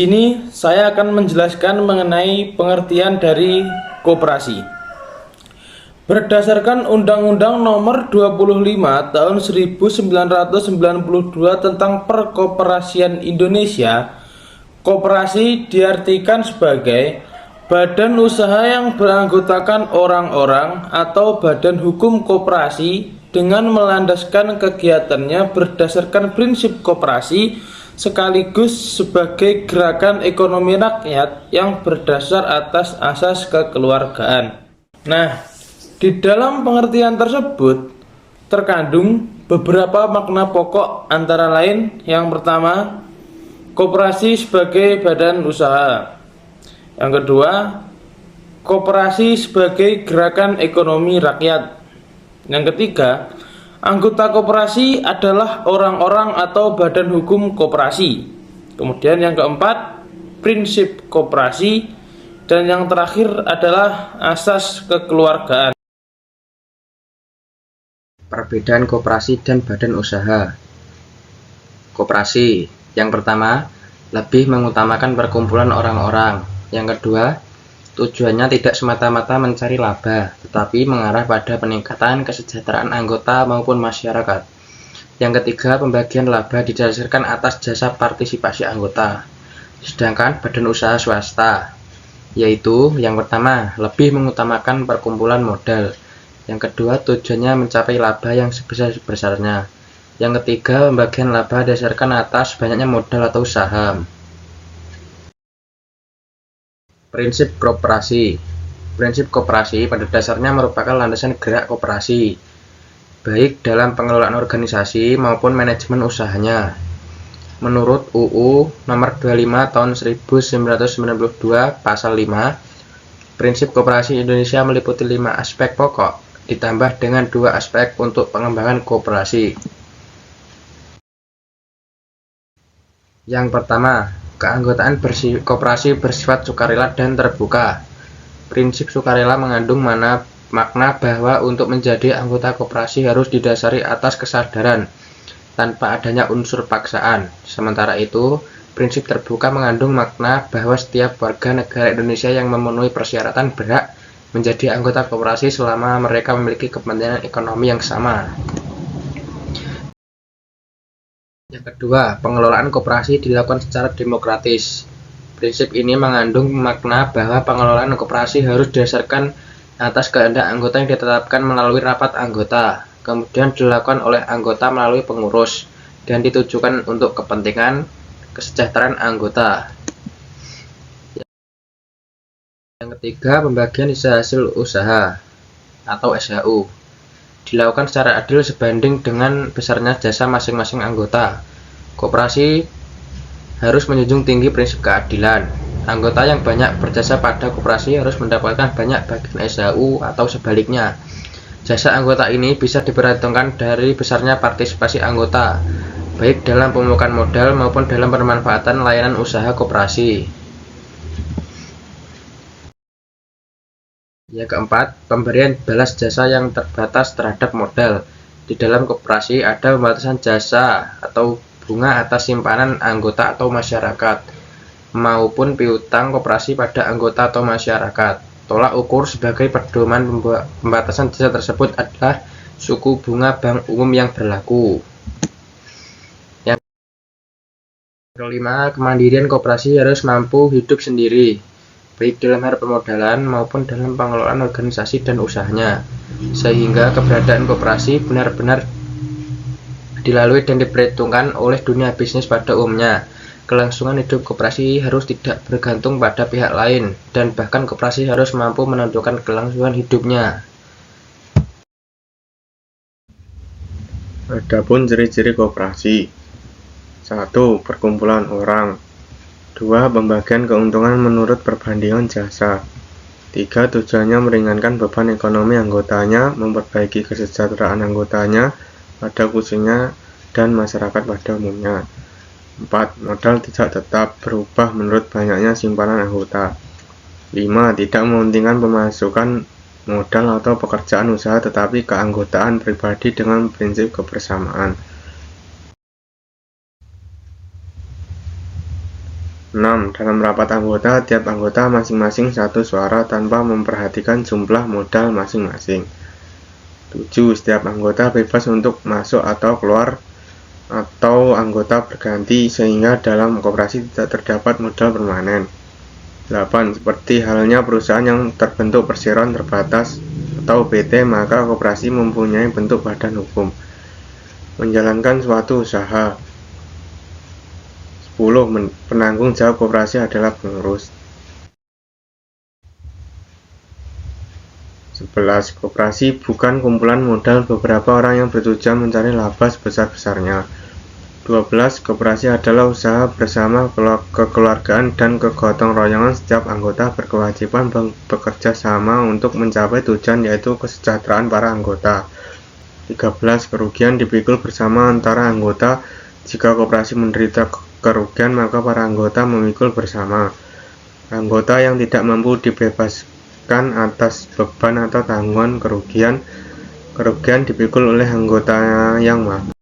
sini saya akan menjelaskan mengenai pengertian dari koperasi. Berdasarkan Undang-Undang Nomor 25 Tahun 1992 tentang Perkoperasian Indonesia, koperasi diartikan sebagai badan usaha yang beranggotakan orang-orang atau badan hukum koperasi dengan melandaskan kegiatannya berdasarkan prinsip koperasi sekaligus sebagai gerakan ekonomi rakyat yang berdasar atas asas kekeluargaan. Nah, di dalam pengertian tersebut terkandung beberapa makna pokok, antara lain yang pertama, koperasi sebagai badan usaha. Yang kedua, koperasi sebagai gerakan ekonomi rakyat. Yang ketiga, anggota koperasi adalah orang-orang atau badan hukum koperasi. Kemudian yang keempat, prinsip koperasi. Dan yang terakhir adalah asas kekeluargaan. Perbedaan koperasi dan badan usaha. Koperasi, yang pertama, lebih mengutamakan perkumpulan orang-orang. Yang kedua, tujuannya tidak semata-mata mencari laba, tetapi mengarah pada peningkatan kesejahteraan anggota maupun masyarakat. Yang ketiga, pembagian laba didasarkan atas jasa partisipasi anggota. Sedangkan badan usaha swasta, yaitu yang pertama, lebih mengutamakan perkumpulan modal. Yang kedua, tujuannya mencapai laba yang sebesar-besarnya. Yang ketiga, pembagian laba didasarkan atas banyaknya modal atau saham. Prinsip koperasi. Prinsip koperasi pada dasarnya merupakan landasan gerak koperasi, baik dalam pengelolaan organisasi maupun manajemen usahanya. Menurut UU Nomor 25 Tahun 1992 Pasal 5, prinsip koperasi Indonesia meliputi 5 aspek pokok, ditambah dengan 2 aspek untuk pengembangan koperasi. Yang pertama, keanggotaan koperasi bersifat sukarela dan terbuka. Prinsip sukarela mengandung makna bahwa untuk menjadi anggota koperasi harus didasari atas kesadaran, tanpa adanya unsur paksaan. Sementara itu, prinsip terbuka mengandung makna bahwa setiap warga negara Indonesia yang memenuhi persyaratan berhak menjadi anggota koperasi selama mereka memiliki kepentingan ekonomi yang sama. Yang kedua, pengelolaan koperasi dilakukan secara demokratis. Prinsip ini mengandung makna bahwa pengelolaan koperasi harus didasarkan atas kehendak anggota yang ditetapkan melalui rapat anggota, kemudian dilakukan oleh anggota melalui pengurus, dan ditujukan untuk kepentingan kesejahteraan anggota. Yang ketiga, pembagian sisa hasil usaha atau SHU dilakukan secara adil sebanding dengan besarnya jasa masing-masing anggota. Koperasi harus menjunjung tinggi prinsip keadilan. Anggota yang banyak berjasa pada koperasi harus mendapatkan banyak bagian SHU atau sebaliknya. Jasa anggota ini bisa diperhitungkan dari besarnya partisipasi anggota, baik dalam pemupukan modal maupun dalam pemanfaatan layanan usaha koperasi. Yang keempat, pemberian balas jasa yang terbatas terhadap modal. Di dalam koperasi ada pembatasan jasa atau bunga atas simpanan anggota atau masyarakat, maupun piutang koperasi pada anggota atau masyarakat. Tolak ukur sebagai pedoman pembatasan jasa tersebut adalah suku bunga bank umum yang berlaku. Yang kelima, kemandirian koperasi harus mampu hidup sendiri, baik dalam hal permodalan maupun dalam pengelolaan organisasi dan usahanya, sehingga keberadaan koperasi benar-benar dilalui dan diperhitungkan oleh dunia bisnis pada umumnya. Kelangsungan hidup koperasi harus tidak bergantung pada pihak lain, dan bahkan koperasi harus mampu menentukan kelangsungan hidupnya. Adapun ciri-ciri koperasi: 1. Perkumpulan orang. 2. Pembagian keuntungan menurut perbandingan jasa. 3. Tujuannya meringankan beban ekonomi anggotanya, memperbaiki kesejahteraan anggotanya pada khususnya dan masyarakat pada umumnya. 4. Modal tidak tetap, berubah menurut banyaknya simpanan anggota. 5. Tidak mementingkan pemasukan modal atau pekerjaan usaha, tetapi keanggotaan pribadi dengan prinsip kebersamaan. 6. Dalam rapat anggota, tiap anggota masing-masing satu suara tanpa memperhatikan jumlah modal masing-masing. 7. Setiap anggota bebas untuk masuk atau keluar atau anggota berganti sehingga dalam koperasi tidak terdapat modal permanen. 8. Seperti halnya perusahaan yang terbentuk perseroan terbatas atau PT, maka koperasi mempunyai bentuk badan hukum. Menjalankan suatu usaha. 10. Penanggung jawab koperasi adalah pengurus. 11. Koperasi bukan kumpulan modal beberapa orang yang bertujuan mencari laba sebesar-besarnya. 12. Koperasi adalah usaha bersama kekeluargaan dan kegotong royongan. Setiap anggota berkewajiban bekerja sama untuk mencapai tujuan, yaitu kesejahteraan para anggota. 13. Kerugian dipikul bersama antara anggota. Jika koperasi menderita kerugian, maka para anggota memikul bersama. Anggota yang tidak mampu dibebaskan atas beban atau tanggungan kerugian dipikul oleh anggota yang mampu.